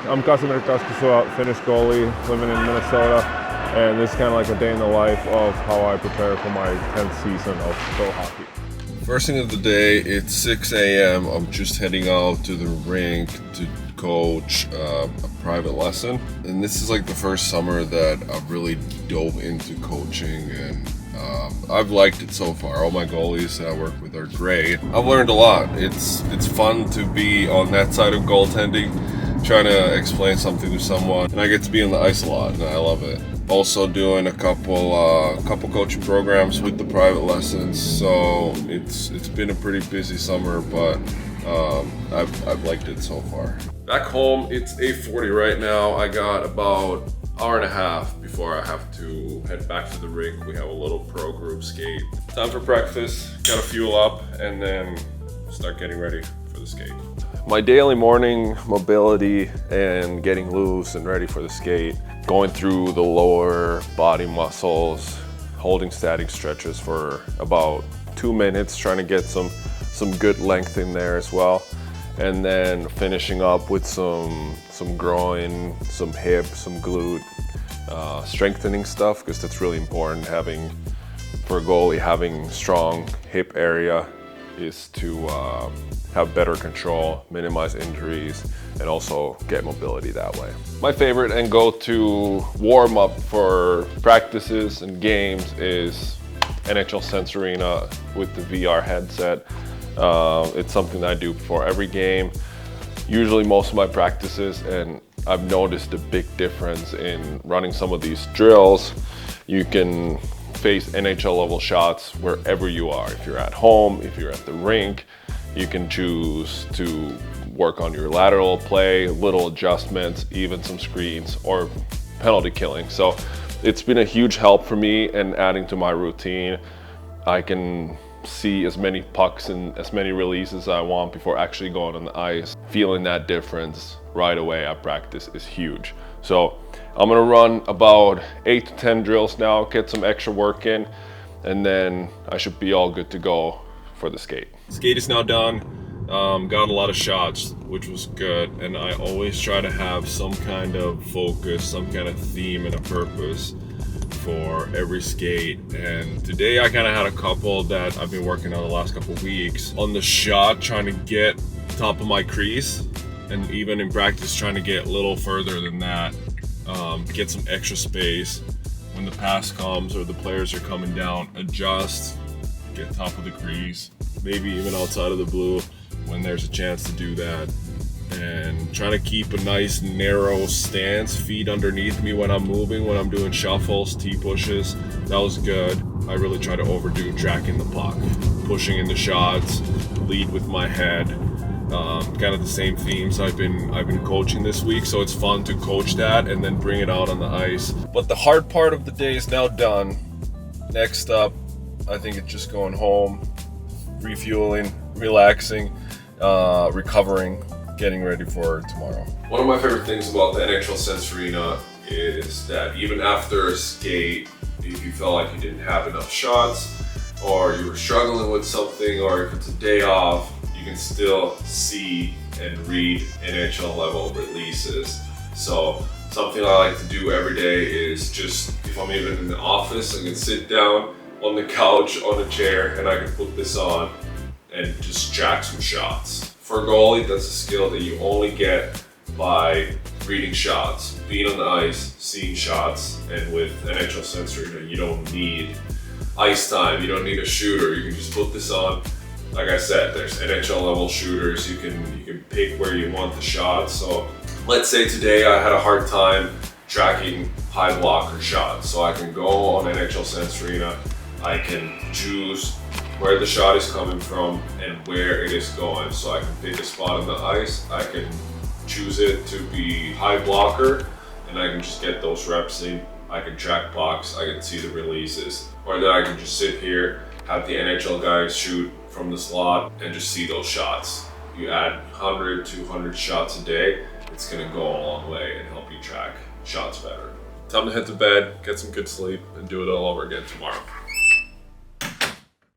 I'm Kasimir Kaskisuo, Finnish goalie, living in Minnesota, and this is kind of like a day in the life of how I prepare for my 10th season of pro hockey. First thing of the day, it's 6 a.m. I'm just heading out to the rink to coach a private lesson. And this is like the first summer that I've really dove into coaching, and I've liked it so far. All my goalies that I work with are great. I've learned a lot. It's fun to be on that side of goaltending, trying to explain something to someone, and I get to be on the ice a lot, and I love it. Also doing a couple coaching programs with the private lessons, so it's been a pretty busy summer, but I've liked it so far. Back home, it's 8:40 right now. I got about an hour and a half before I have to head back to the rink. We have a little pro group skate. Time for breakfast, gotta fuel up, and then start getting ready for the skate. My daily morning mobility and getting loose and ready for the skate, going through the lower body muscles, holding static stretches for about 2 minutes, trying to get some good length in there as well. And then finishing up with some groin, some hip, some glute, strengthening stuff, because that's really important. For a goalie, having strong hip area is to have better control, minimize injuries, and also get mobility that way. My favorite and go-to warm-up for practices and games is NHL Sense Arena with the VR headset. It's something that I do before every game, usually most of my practices, and I've noticed a big difference in running some of these drills. You can face NHL level shots wherever you are. If you're at home, if you're at the rink, you can choose to work on your lateral play, little adjustments, even some screens or penalty killing. So it's been a huge help for me and adding to my routine. I can see as many pucks and as many releases as I want before actually going on the ice. Feeling that difference right away at practice is huge. So I'm gonna run about 8 to 10 drills now, get some extra work in, and then I should be all good to go for the skate. Skate is now done. Got a lot of shots, which was good, and I always try to have some kind of focus, some kind of theme and a purpose for every skate. And today I kind of had a couple that I've been working on the last couple weeks. On the shot, trying to get top of my crease, and even in practice trying to get a little further than that, get some extra space. When the pass comes or the players are coming down, adjust, get top of the crease, maybe even outside of the blue when there's a chance to do that. And trying to keep a nice narrow stance, feet underneath me when I'm moving, when I'm doing shuffles, T-pushes. That was good. I really try to overdo tracking the puck, pushing into shots, lead with my head. Kind of the same themes I've been coaching this week, so it's fun to coach that and then bring it out on the ice. But the hard part of the day is now done. Next up, I think it's just going home, refueling, relaxing, recovering, getting ready for tomorrow. One of my favorite things about the NHL Sense Arena is that even after a skate, if you felt like you didn't have enough shots, or you were struggling with something, or if it's a day off, you can still see and read NHL level releases. So something I like to do every day is just, if I'm even in the office, I can sit down on the couch, on a chair, and I can put this on and just track some shots. For a goalie, that's a skill that you only get by reading shots, being on the ice, seeing shots, and with NHL Sense Arena, you don't need ice time, you don't need a shooter, you can just put this on. Like I said, there's NHL level shooters, you can pick where you want the shots. So let's say today I had a hard time tracking high blocker shots, so I can go on NHL Sense Arena, I can choose where the shot is coming from and where it is going. So I can pick a spot on the ice, I can choose it to be high blocker, and I can just get those reps in. I can track pucks, I can see the releases. Or then I can just sit here, have the NHL guys shoot from the slot, and just see those shots. You add 100, 200 shots a day, it's gonna go a long way and help you track shots better. Time to head to bed, get some good sleep, and do it all over again tomorrow.